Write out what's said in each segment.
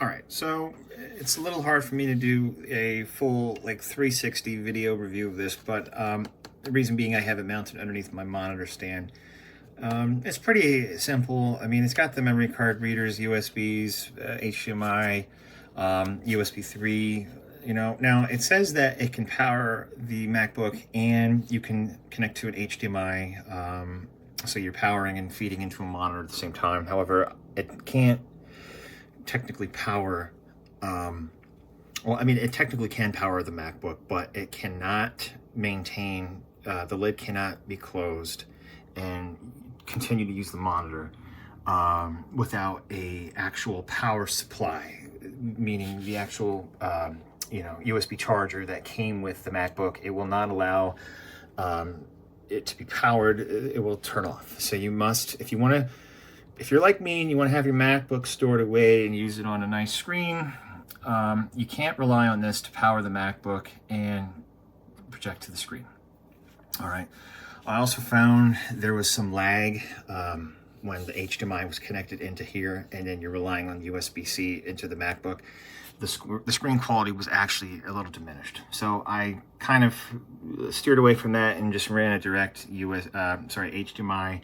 All right, so it's a little hard for me to do a full 360 video review of this, but the reason being I have it mounted underneath my monitor stand. It's pretty simple. I mean, it's got the memory card readers, USBs, HDMI, USB 3. Now it says that it can power the MacBook and you can connect to an HDMI, so you're powering and feeding into a monitor at the same time. However, it can't technically power, well, I mean, it technically can power the MacBook, but it cannot maintain, the lid cannot be closed and continue to use the monitor without a actual power supply, meaning the actual USB charger that came with the MacBook. It will not allow it to be powered. It will turn off. So you must, if you're like me and you want to have your MacBook stored away and use it on a nice screen, you can't rely on this to power the MacBook and project to the screen. All right. I also found there was some lag when the HDMI was connected into here, and then you're relying on USB-C into the MacBook. The screen quality was actually a little diminished. So I kind of steered away from that and just ran a direct HDMI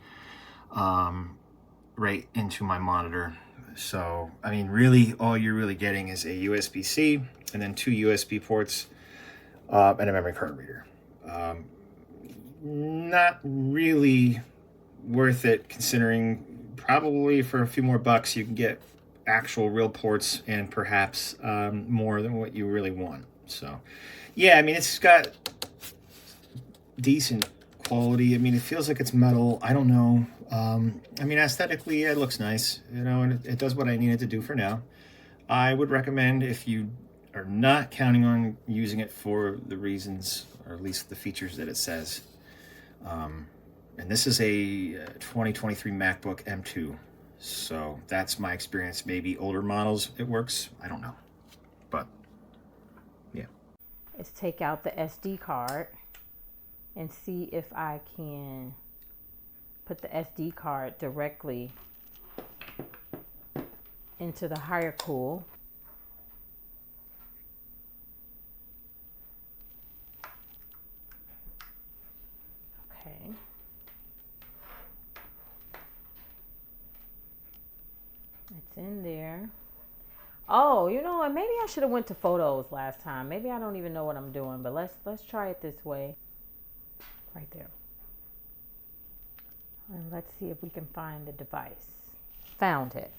right into my monitor. So, I mean, really, all you're really getting is a USB-C and then 2 USB ports and a memory card reader. Not really worth it, considering probably for a few more bucks you can get actual real ports and perhaps more than what you really want. So, yeah, I mean, it's got decent quality. I mean, it feels like it's metal. I don't know. I mean, aesthetically, it looks nice, and it does what I need it to do for now. I would recommend, if you are not counting on using it for the reasons, or at least the features that it says. And this is a 2023 MacBook M2. So that's my experience. Maybe older models, it works. I don't know. But, yeah. Let's take out the SD card and see if I can put the SD card directly into the Hiearcool. Okay. It's in there. Oh, you know what? Maybe I should have went to photos last time. Maybe I don't even know what I'm doing, but let's try it this way. Right there. And let's see if we can find the device. Found it.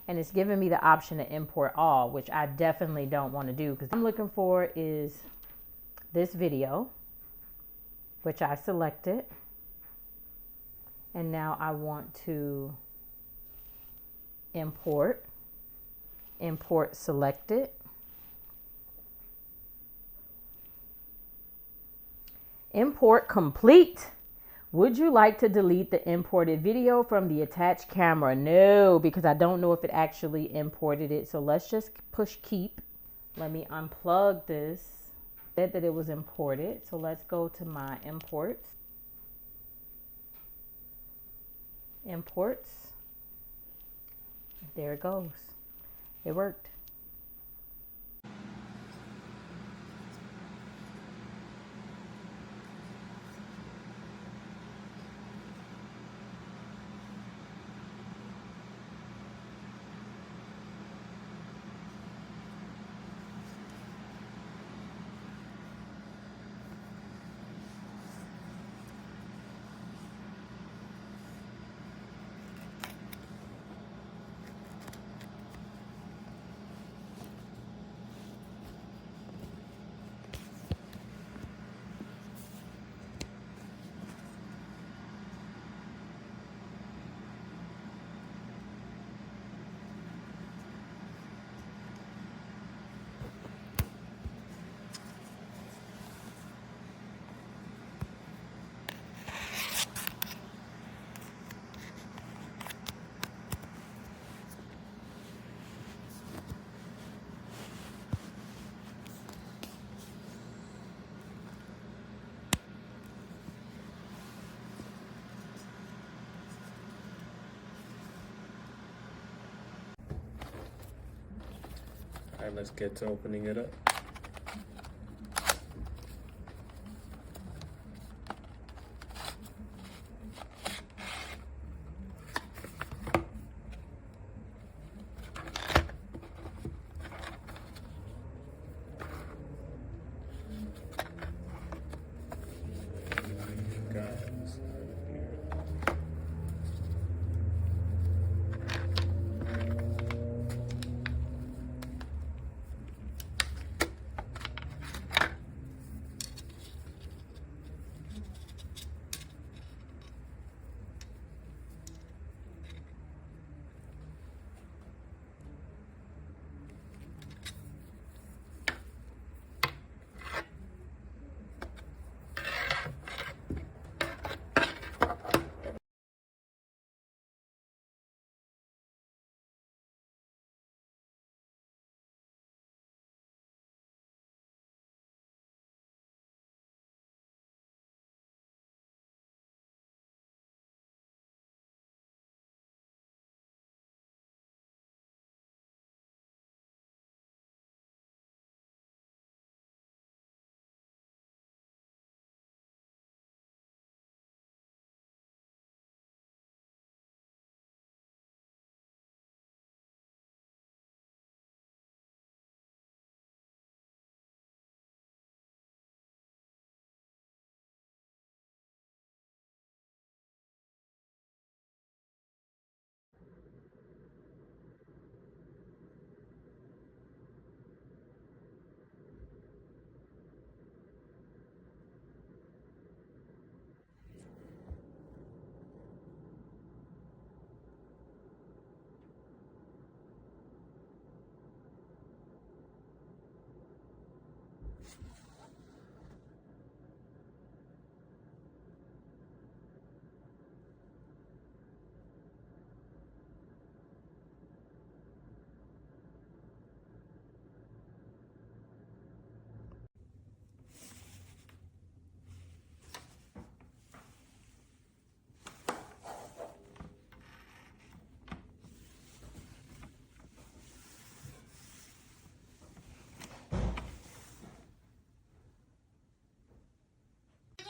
And it's giving me the option to import all, which I definitely don't want to do, because what I'm looking for is this video, which I selected. And now I want to import selected. Import complete. Would you like to delete the imported video from the attached camera? No, because I don't know if it actually imported it. So let's just push keep. Let me unplug this. It said that it was imported. So let's go to my imports. Imports. There it goes. It worked. Alright, let's get to opening it up. Guys, here.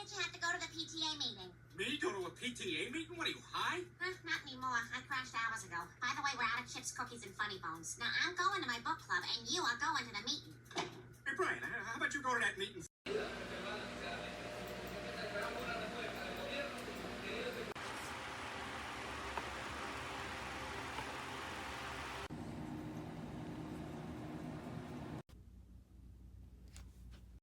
You have to go to the PTA meeting. Me go to a PTA meeting? What are you, high? Not anymore. I crashed hours ago. By the way, we're out of chips, cookies, and funny bones. Now, I'm going to my book club, and you are going to the meeting. Hey, Brian, how about you go to that meeting